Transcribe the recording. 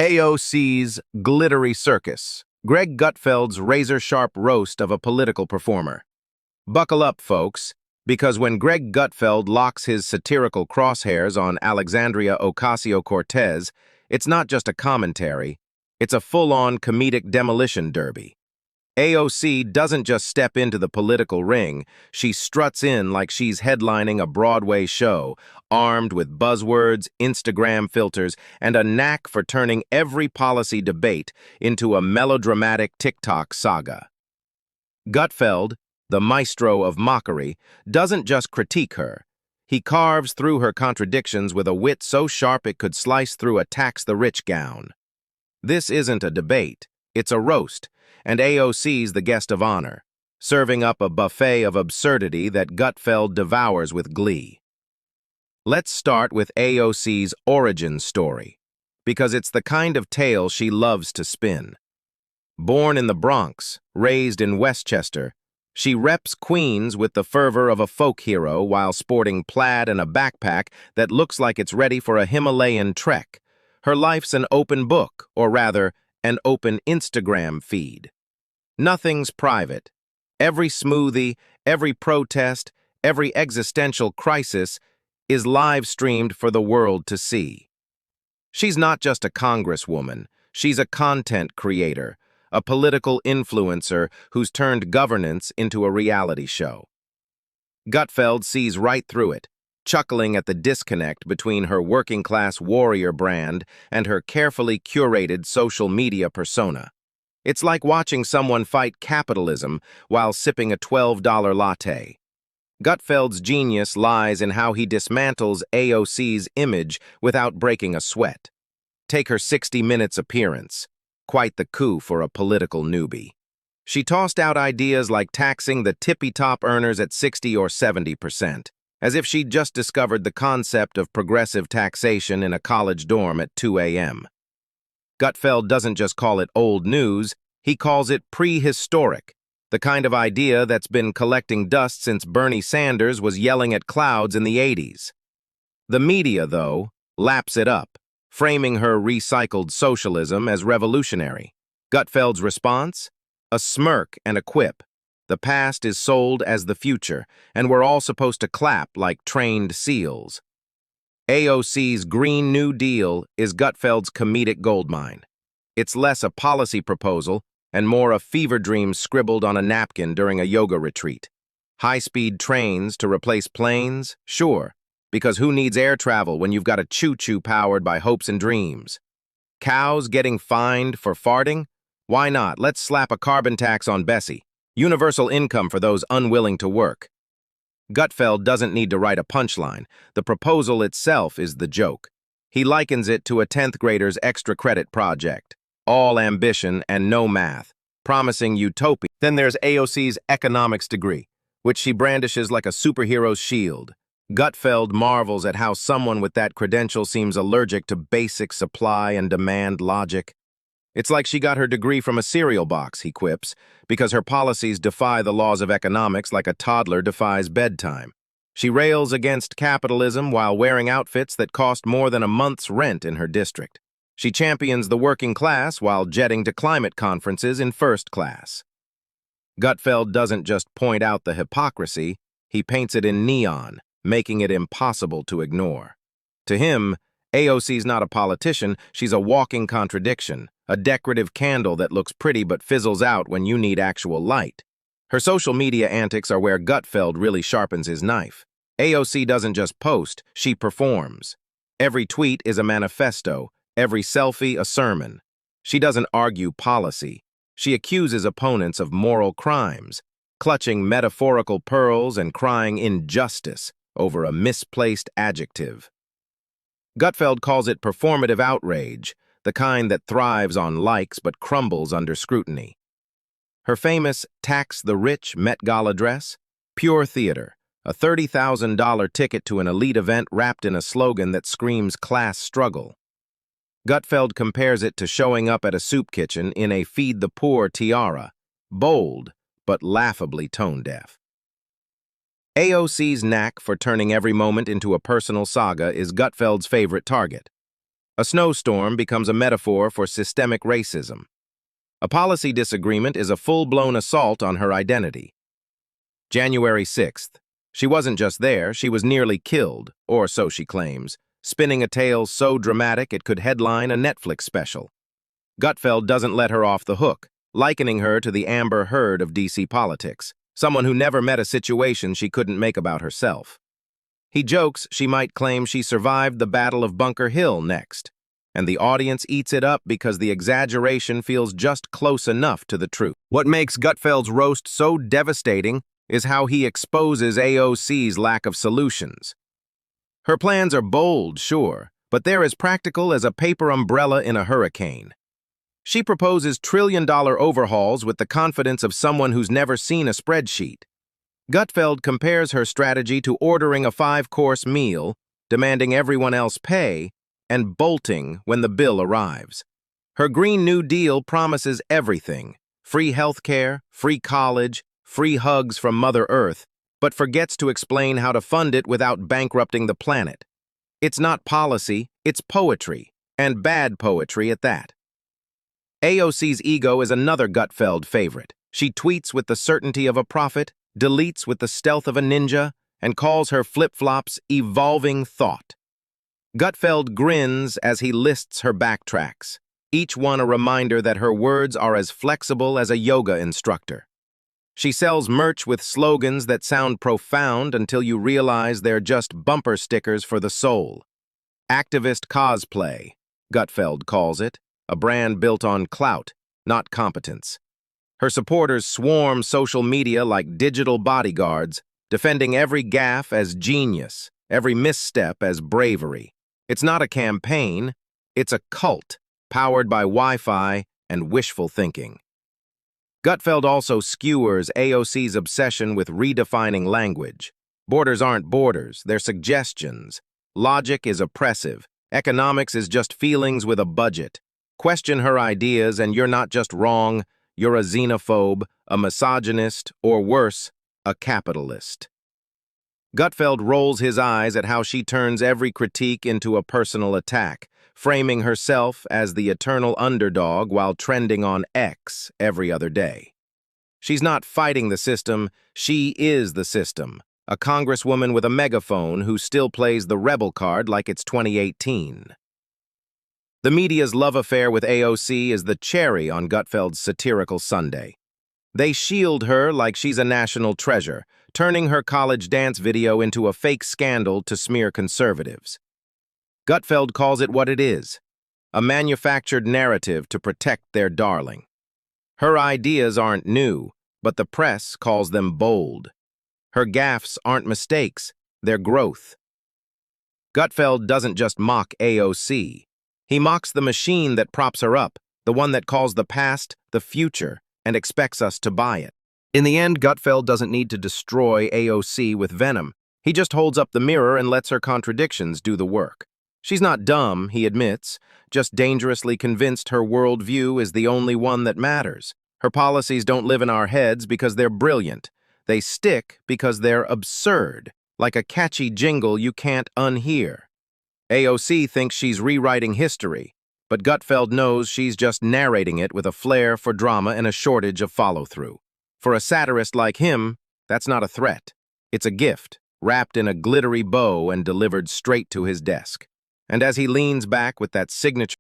AOC's glittery circus, Greg Gutfeld's razor-sharp roast of a political performer. Buckle up, folks, because when Greg Gutfeld locks his satirical crosshairs on Alexandria Ocasio-Cortez, it's not just a commentary, it's a full-on comedic demolition derby. AOC doesn't just step into the political ring, she struts in like she's headlining a Broadway show, armed with buzzwords, Instagram filters, and a knack for turning every policy debate into a melodramatic TikTok saga. Gutfeld, the maestro of mockery, doesn't just critique her. He carves through her contradictions with a wit so sharp it could slice through a tax-the-rich gown. This isn't a debate, it's a roast, and AOC's the guest of honor, serving up a buffet of absurdity that Gutfeld devours with glee. Let's start with AOC's origin story, because it's the kind of tale she loves to spin. Born in the Bronx, raised in Westchester, she reps Queens with the fervor of a folk hero while sporting plaid and a backpack that looks like it's ready for a Himalayan trek. Her life's an open book, or rather, an open Instagram feed. Nothing's private. Every smoothie, every protest, every existential crisis is live-streamed for the world to see. She's not just a congresswoman, she's a content creator, a political influencer who's turned governance into a reality show. Gutfeld sees right through it, chuckling at the disconnect between her working-class warrior brand and her carefully curated social media persona. It's like watching someone fight capitalism while sipping a $12 latte. Gutfeld's genius lies in how he dismantles AOC's image without breaking a sweat. Take her 60 Minutes appearance. Quite the coup for a political newbie. She tossed out ideas like taxing the tippy-top earners at 60 or 70%, as if she'd just discovered the concept of progressive taxation in a college dorm at 2 a.m. Gutfeld doesn't just call it old news, he calls it prehistoric, the kind of idea that's been collecting dust since Bernie Sanders was yelling at clouds in the 80s. The media, though, laps it up, framing her recycled socialism as revolutionary. Gutfeld's response? A smirk and a quip. The past is sold as the future, and we're all supposed to clap like trained seals. AOC's Green New Deal is Gutfeld's comedic goldmine. It's less a policy proposal and more a fever dream scribbled on a napkin during a yoga retreat. High-speed trains to replace planes? Sure, because who needs air travel when you've got a choo-choo powered by hopes and dreams? Cows getting fined for farting? Why not? Let's slap a carbon tax on Bessie. Universal income for those unwilling to work. Gutfeld doesn't need to write a punchline. The proposal itself is the joke. He likens it to a 10th grader's extra credit project. All ambition and no math, promising utopia. Then there's AOC's economics degree, which she brandishes like a superhero's shield. Gutfeld marvels at how someone with that credential seems allergic to basic supply and demand logic. It's like she got her degree from a cereal box, he quips, because her policies defy the laws of economics like a toddler defies bedtime. She rails against capitalism while wearing outfits that cost more than a month's rent in her district. She champions the working class while jetting to climate conferences in first class. Gutfeld doesn't just point out the hypocrisy, he paints it in neon, making it impossible to ignore. To him, AOC's not a politician, she's a walking contradiction, a decorative candle that looks pretty but fizzles out when you need actual light. Her social media antics are where Gutfeld really sharpens his knife. AOC doesn't just post, she performs. Every tweet is a manifesto, every selfie a sermon. She doesn't argue policy. She accuses opponents of moral crimes, clutching metaphorical pearls and crying injustice over a misplaced adjective. Gutfeld calls it performative outrage, the kind that thrives on likes but crumbles under scrutiny. Her famous Tax the Rich Met Gala dress? Pure theater, a $30,000 ticket to an elite event wrapped in a slogan that screams class struggle. Gutfeld compares it to showing up at a soup kitchen in a Feed the Poor tiara, bold but laughably tone-deaf. AOC's knack for turning every moment into a personal saga is Gutfeld's favorite target. A snowstorm becomes a metaphor for systemic racism. A policy disagreement is a full-blown assault on her identity. January 6th. She wasn't just there, she was nearly killed, or so she claims, spinning a tale so dramatic it could headline a Netflix special. Gutfeld doesn't let her off the hook, likening her to the Amber Heard of DC politics, someone who never met a situation she couldn't make about herself. He jokes she might claim she survived the Battle of Bunker Hill next, and the audience eats it up because the exaggeration feels just close enough to the truth. What makes Gutfeld's roast so devastating is how he exposes AOC's lack of solutions. Her plans are bold, sure, but they're as practical as a paper umbrella in a hurricane. She proposes trillion-dollar overhauls with the confidence of someone who's never seen a spreadsheet. Gutfeld compares her strategy to ordering a 5-course meal, demanding everyone else pay, and bolting when the bill arrives. Her Green New Deal promises everything: free health care, free college, free hugs from Mother Earth, but forgets to explain how to fund it without bankrupting the planet. It's not policy, it's poetry, and bad poetry at that. AOC's ego is another Gutfeld favorite. She tweets with the certainty of a prophet, deletes with the stealth of a ninja, and calls her flip-flops evolving thought. Gutfeld grins as he lists her backtracks, each one a reminder that her words are as flexible as a yoga instructor. She sells merch with slogans that sound profound until you realize they're just bumper stickers for the soul. Activist cosplay, Gutfeld calls it, a brand built on clout, not competence. Her supporters swarm social media like digital bodyguards, defending every gaffe as genius, every misstep as bravery. It's not a campaign, it's a cult, powered by Wi-Fi and wishful thinking. Gutfeld also skewers AOC's obsession with redefining language. Borders aren't borders, they're suggestions. Logic is oppressive. Economics is just feelings with a budget. Question her ideas and you're not just wrong, you're a xenophobe, a misogynist, or worse, a capitalist. Gutfeld rolls his eyes at how she turns every critique into a personal attack, framing herself as the eternal underdog while trending on X every other day. She's not fighting the system, she is the system, a congresswoman with a megaphone who still plays the rebel card like it's 2018. The media's love affair with AOC is the cherry on Gutfeld's satirical sundae. They shield her like she's a national treasure, turning her college dance video into a fake scandal to smear conservatives. Gutfeld calls it what it is, a manufactured narrative to protect their darling. Her ideas aren't new, but the press calls them bold. Her gaffes aren't mistakes, they're growth. Gutfeld doesn't just mock AOC. He mocks the machine that props her up, the one that calls the past the future and expects us to buy it. In the end, Gutfeld doesn't need to destroy AOC with venom. He just holds up the mirror and lets her contradictions do the work. She's not dumb, he admits, just dangerously convinced her worldview is the only one that matters. Her policies don't live in our heads because they're brilliant. They stick because they're absurd, like a catchy jingle you can't unhear. AOC thinks she's rewriting history, but Gutfeld knows she's just narrating it with a flair for drama and a shortage of follow-through. For a satirist like him, that's not a threat. It's a gift, wrapped in a glittery bow and delivered straight to his desk. And as he leans back with that signature